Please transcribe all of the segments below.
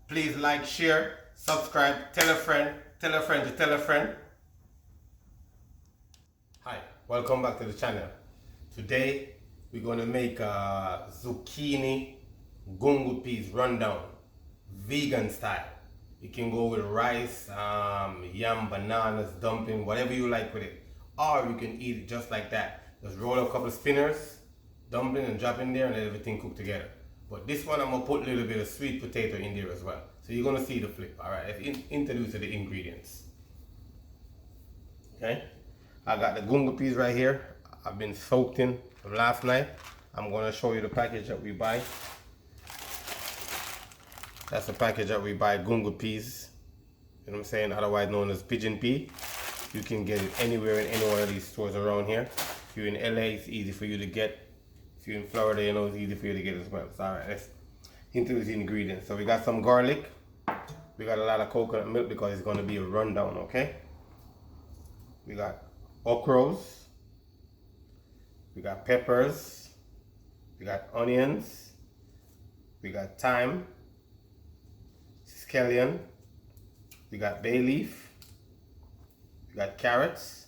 Please like, share, subscribe, tell a friend to tell a friend. Hi, welcome back to the channel. Today we're going to make a zucchini gungo peas rundown, vegan style. You can go with rice, yam, bananas, dumpling, whatever you like with it. Or you can eat it just like that. Just roll a couple of spinners, dumpling, and drop in there and let everything cook together. But this one I'm going to put a little bit of sweet potato in there as well. So you're going to see the flip. Alright, let's introduce the ingredients. Okay, I got the gungo peas right here. I've been soaked in from last night. I'm going to show you the package that we buy. That's the package that we buy, gungo peas. You know what I'm saying? Otherwise known as pigeon pea. You can get it anywhere in any one of these stores around here. If you're in LA, it's easy for you to get. If you're in Florida, you know it's easy for you to get as well. So alright, let's introduce the ingredients. So we got some garlic. We got a lot of coconut milk because it's going to be a rundown, okay? We got okras. We got peppers. We got onions. We got thyme. Scallion, we got bay leaf, we got carrots,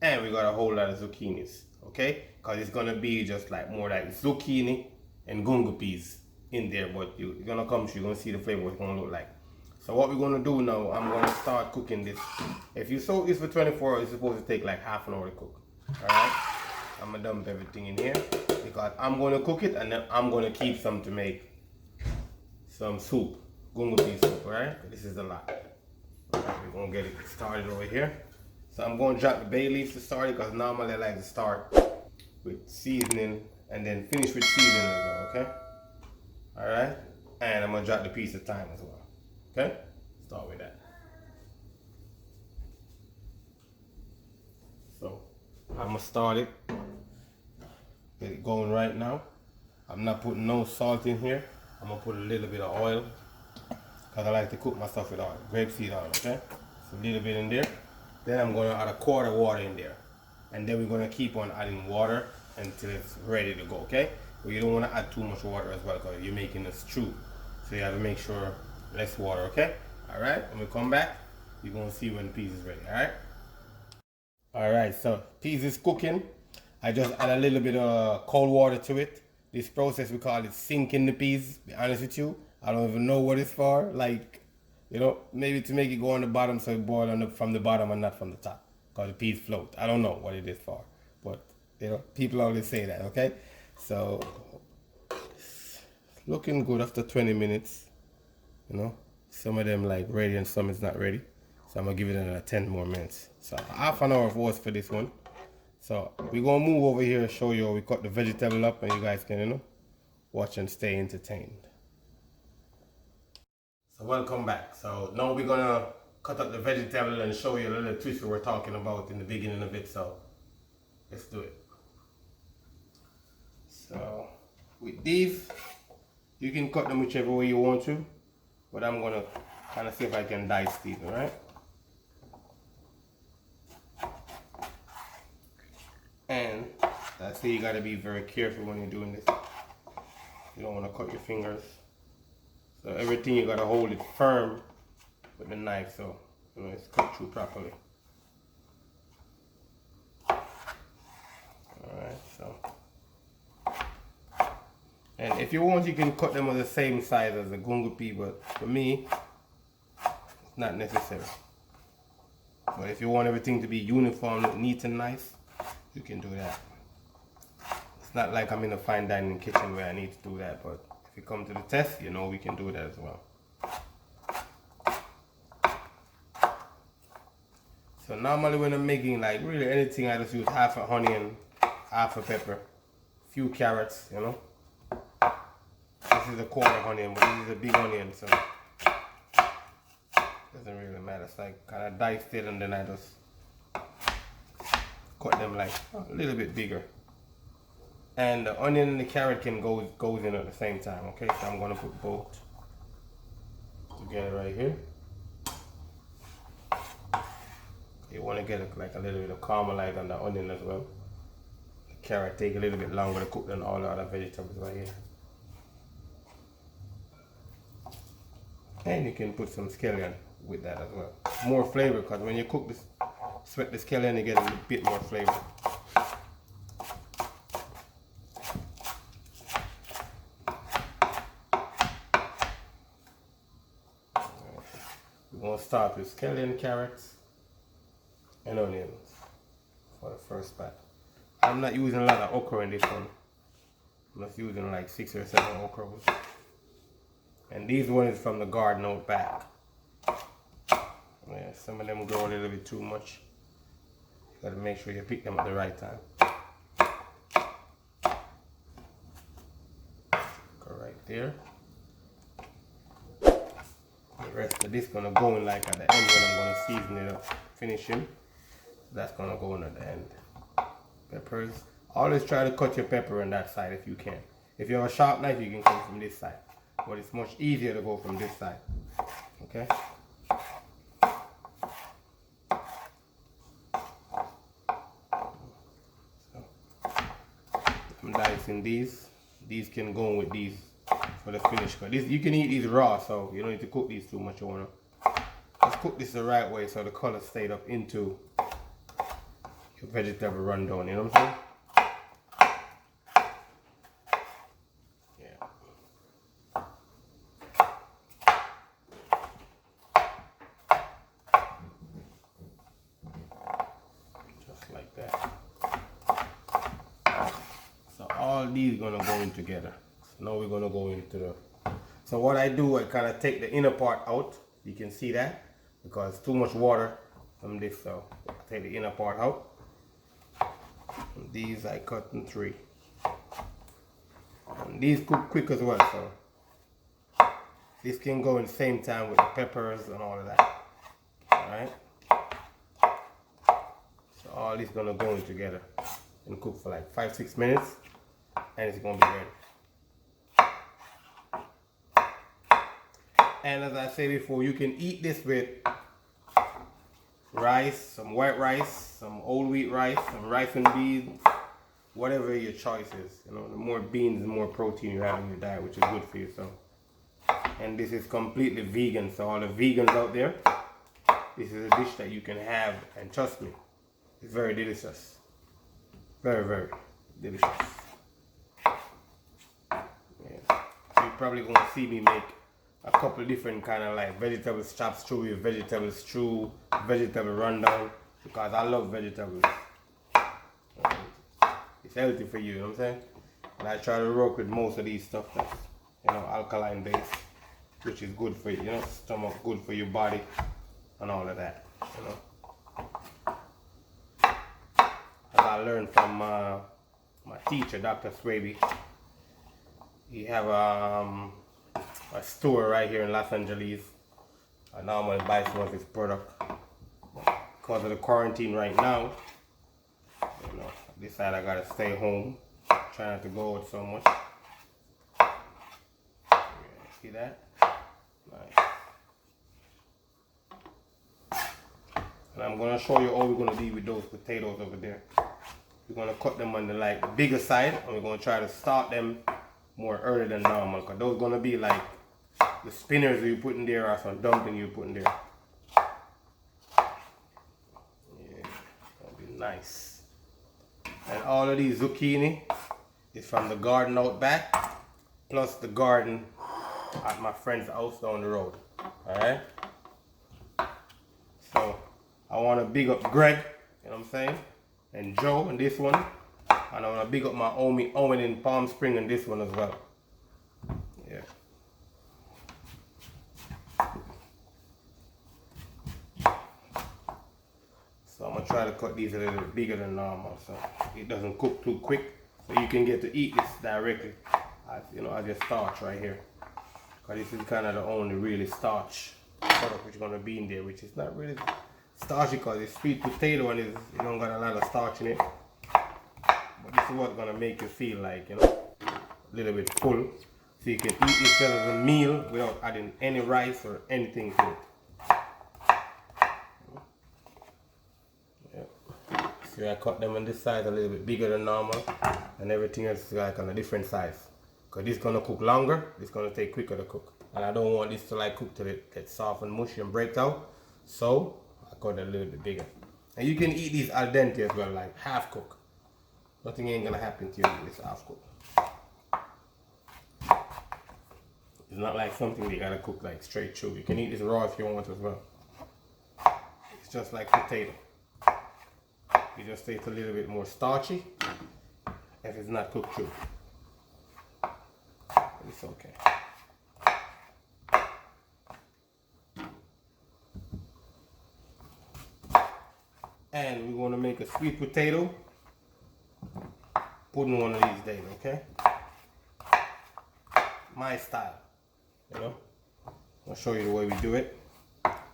and we got a whole lot of zucchinis, okay? Because it's gonna be just like more like zucchini and gungo peas in there, but you're gonna come through, you're gonna see the flavor, what it's gonna look like. So what we're gonna do now, I'm gonna start cooking this. If you soak this for 24 hours, it's supposed to take like half an hour to cook, all right? I'm gonna dump everything in here because I'm gonna cook it and then I'm gonna keep some to make some soup. Gungo pea soup, alright? This is a lot. Alright, we're gonna get it started over here. So I'm gonna drop the bay leaves to start it because normally I like to start with seasoning and then finish with seasoning as well, okay? Alright? And I'm gonna drop the piece of thyme as well. Okay? Start with that. So I'm gonna start it. Get it going right now. I'm not putting no salt in here. I'm gonna put a little bit of oil. Because I like to cook my stuff with oil, grapeseed oil, okay? So a little bit in there. Then I'm going to add a quart of water in there. And then we're going to keep on adding water until it's ready to go, okay? But you don't want to add too much water as well because you're making a stew. So you have to make sure less water, okay? Alright, when we come back, you're going to see when the peas is ready, alright? Alright, so peas is cooking. I just add a little bit of cold water to it. This process, we call it sinking the peas, to be honest with you. I don't even know what it's for. Like, you know, maybe to make it go on the bottom so it boil from the bottom and not from the top. Because the peas float. I don't know what it is for. But, you know, people always say that, okay? So, it's looking good after 20 minutes. You know, some of them like ready and some is not ready. So I'm going to give it another 10 more minutes. So, half an hour of roast for this one. So, we're going to move over here and show you how we cut the vegetable up and you guys can, you know, watch and stay entertained. So welcome back. So now we're gonna cut up the vegetable and show you a little twist we were talking about in the beginning of it. So let's do it. So with these, you can cut them whichever way you want to, but I'm gonna kind of see if I can dice these, all right? And I say you gotta be very careful when you're doing this. You don't want to cut your fingers. So everything you gotta hold it firm with the knife so you know it's cut through properly. Alright, so. And if you want you can cut them of the same size as the gungo pea, but for me, it's not necessary. But if you want everything to be uniform, neat and nice, you can do that. It's not like I'm in a fine dining kitchen where I need to do that, but if you come to the test, you know we can do that as well. So normally when I'm making like really anything, I just use half a onion, half a pepper, few carrots, you know. This is a quarter onion, but this is a big onion, so doesn't really matter. It's like kind of diced it and then I just cut them like a little bit bigger. And the onion and the carrot can goes in at the same time, okay? So I'm gonna put both together right here. You want to get like a little bit of caramelize on the onion as well. The carrot take a little bit longer to cook than all the other vegetables right here. And you can put some scallion with that as well. More flavor, because when you cook this, sweat the scallion, you get a bit more flavor. We're going to start with scallion, carrots, and onions for the first batch. I'm not using a lot of okra in this one. I'm just using like 6 or 7 okras. And these ones from the garden out back. Yeah, some of them grow a little bit too much. You gotta make sure you pick them at the right time. Go right there. The rest of this gonna go in like at the end when I'm gonna season it up, finishing. That's gonna go in at the end. Peppers. Always try to cut your pepper on that side if you can. If you have a sharp knife, you can come from this side. But it's much easier to go from this side. Okay? So, I'm dicing these. These can go in with these for the finish. Cause this, you can eat these raw, so you don't need to cook these too much. You wanna just cook this the right way so the color stayed up into your vegetable rundown. You know what I'm saying? All these gonna go in together. So now we're gonna go into the. So what I do, I kind of take the inner part out. You can see that because too much water from this. So I take the inner part out. And these I cut in 3. And these cook quick as well. So this can go in the same time with the peppers and all of that. All right. So all this gonna go in together and cook for like 5-6 minutes. And it's gonna be ready. And as I said before, you can eat this with rice, some white rice, some whole wheat rice, some rice and beans, whatever your choice is. You know, the more beans, the more protein you have in your diet, which is good for you. So, and this is completely vegan. So all the vegans out there, this is a dish that you can have, and trust me, it's very delicious. Very, very delicious. Probably gonna see me make a couple different kind of like vegetable chop stew, vegetable stew, vegetable rundown, because I love vegetables. It's healthy for you, you know what I'm saying? And I try to work with most of these stuff that's, you know, alkaline based, which is good for you, you know, stomach, good for your body and all of that, you know. As I learned from my teacher, Dr. Swaby. He have a store right here in Los Angeles. I normally buy some of his product. Because of the quarantine right now, you know, I decided I gotta stay home. Try not to go out so much. Yeah, see that? Nice. And I'm gonna show you how we're gonna do with those potatoes over there. We're gonna cut them on the like bigger side, and we're gonna try to start them more early than normal, because those gonna be like the spinners you put in there or some dumpling you put in there. Yeah, that'll be nice. And all of these zucchini is from the garden out back, plus the garden at my friend's house down the road. Alright? So I wanna big up Greg, you know what I'm saying? And Joe and this one. And I want to big up my homie Owen in Palm Springs and this one as well. Yeah. So I'm going to try to cut these a little bit bigger than normal so it doesn't cook too quick. So you can get to eat this directly. As, you know, as your starch right here. Because this is kind of the only really starch product which is going to be in there, which is not really starchy because it's sweet potato and it don't got a lot of starch in it. But this is what's gonna make you feel like, you know, a little bit full. So you can eat this as a meal without adding any rice or anything to it. Yeah. See, I cut them on this side a little bit bigger than normal, and everything else is like on a different size. Because this is gonna cook longer, this is gonna take quicker to cook. and I don't want this to like cook till it gets soft and mushy and break down. So I cut it a little bit bigger. And you can eat these al dente as well, like half cook. Nothing ain't gonna happen to you with this half cook. It's not like something you gotta cook like straight through. You can eat this raw if you want as well. It's just like potato. You just taste a little bit more starchy if it's not cooked through. It's okay. And we're gonna make a sweet potato pudding one of these days, okay? My style, you know? I'll show you the way we do it.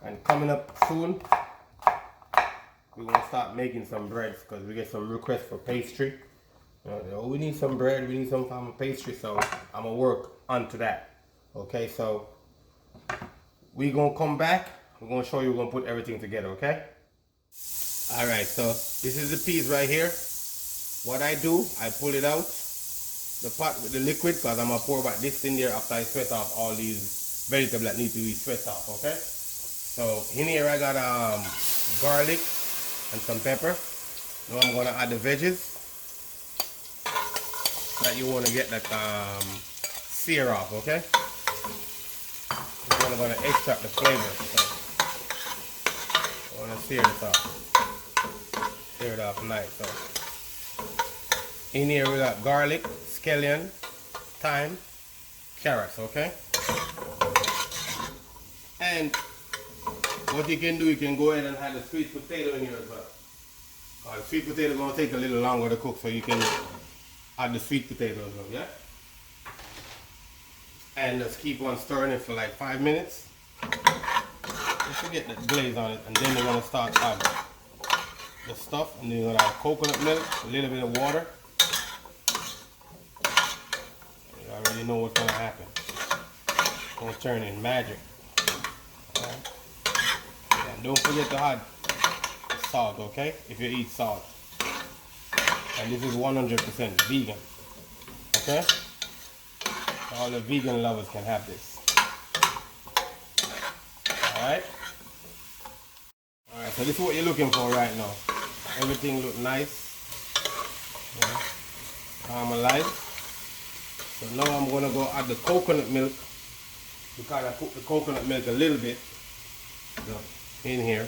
And coming up soon, we're gonna start making some breads because we get some requests for pastry. You know, we need some bread, we need some form of pastry, so I'm gonna work onto that. Okay, so we're gonna come back, we're gonna show you, we're gonna put everything together, okay? Alright, so this is the peas right here. What I do, I pull it out, the pot with the liquid, because I'm gonna pour back this in there after I sweat off all these vegetables that need to be sweat off, okay? So in here I got garlic and some pepper. Now I'm gonna add the veggies that you want to get that sear off, okay? I'm gonna extract the flavor. So I wanna sear this off. Sear it off nice. So in here we got garlic, scallion, thyme, carrots, okay? And what you can do, you can go ahead and add the sweet potato in here as well. The sweet potato is going to take a little longer to cook, so you can add the sweet potato as well, yeah? And just keep on stirring it for like 5 minutes. Just to get the glaze on it, and then we're going to start adding the stuff, and then you're going to add coconut milk, a little bit of water. You already know what's going to happen. It's going to turn in magic. Okay. And don't forget to add salt, okay? If you eat salt. And this is 100% vegan. Okay? All the vegan lovers can have this. Alright? Alright, so this is what you're looking for right now. Everything look nice. Yeah. Caramelized. So now I'm gonna go add the coconut milk. Because I put the coconut milk a little bit in here.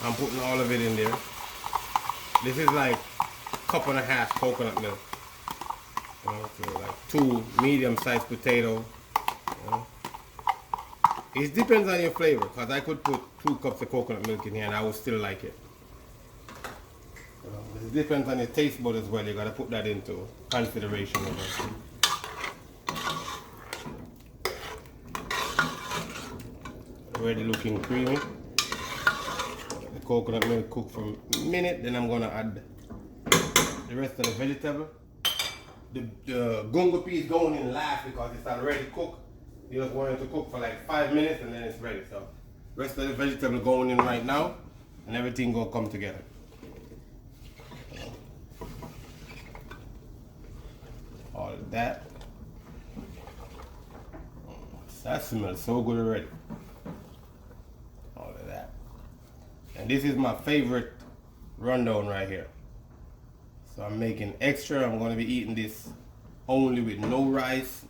I'm putting all of it in there. This is like a cup and a half coconut milk. You know, so like 2 medium-sized potato. You know. It depends on your flavor, because I could put 2 cups of coconut milk in here and I would still like it. You know, it depends on your taste bud as well. You gotta put that into consideration. Already looking creamy. The coconut milk cook for a minute, then I'm gonna add the rest of the vegetable. The gungo peas going in last because it's already cooked. You just want it to cook for like 5 minutes and then it's ready. So rest of the vegetable going in right now, and everything gonna come together. All of that. That smells so good already. All of that. And this is my favorite rundown right here. So I'm making extra. I'm going to be eating this only with no rice,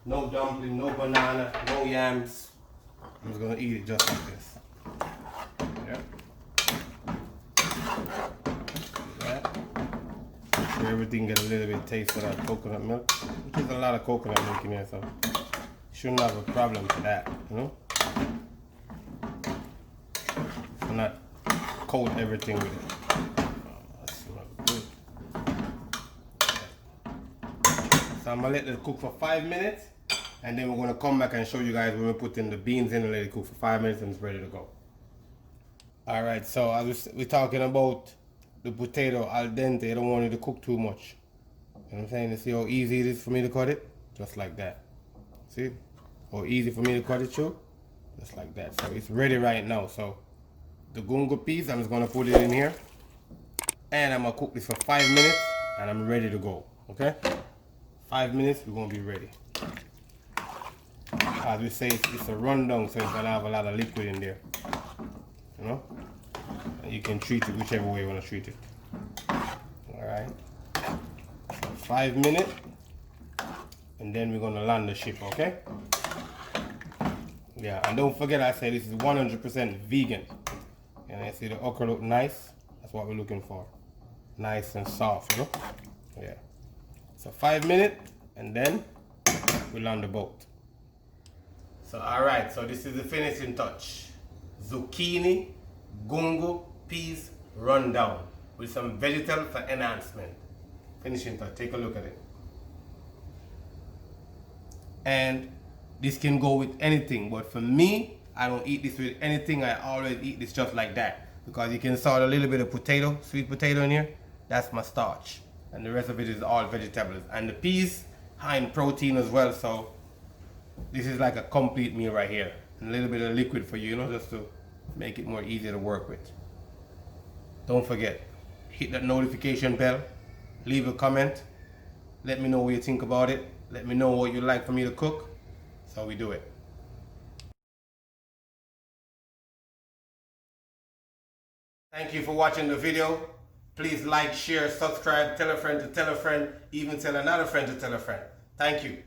no dumpling, no banana, no yams. I'm just going to eat it just like this. Yeah. That. So everything get a little bit taste of that coconut milk, which is a lot of coconut milk in here, so shouldn't have a problem for that, you know. So not coat everything with it. So I'm gonna let it cook for 5 minutes, and then we're gonna come back and show you guys when we put in the beans in and let it cook for 5 minutes and it's ready to go. All right, so we're talking about the potato al dente. I don't want it to cook too much. You know what I'm saying? You see how easy it is for me to cut it? Just like that. See? How easy for me to cut it through? Just like that. So it's ready right now. So the gungo peas, I'm just gonna put it in here. And I'm gonna cook this for 5 minutes and I'm ready to go. Okay? 5 minutes, we're gonna be ready. As we say, it's a rundown, so it's gonna have a lot of liquid in there. You know? And you can treat it whichever way you want to treat it. Alright. So 5 minutes. And then we're gonna land the ship, okay? Yeah, and don't forget I said this is 100% vegan. And I see the okra look nice. That's what we're looking for. Nice and soft, you know? Yeah. So 5 minutes, and then we'll on the boat. So alright, so this is the finishing touch. Zucchini, gungo, peas, rundown. With some vegetable for enhancement. Finishing touch, take a look at it. And this can go with anything, but for me, I don't eat this with anything. I always eat this just like that. Because you can salt a little bit of potato, sweet potato in here. That's my starch. And the rest of it is all vegetables. And the peas, high in protein as well, so this is like a complete meal right here. And a little bit of liquid for you, you know, just to make it more easier to work with. Don't forget, hit that notification bell, leave a comment, let me know what you think about it, let me know what you'd like for me to cook, so we do it. Thank you for watching the video. Please like, share, subscribe, tell a friend to tell a friend, even tell another friend to tell a friend. Thank you.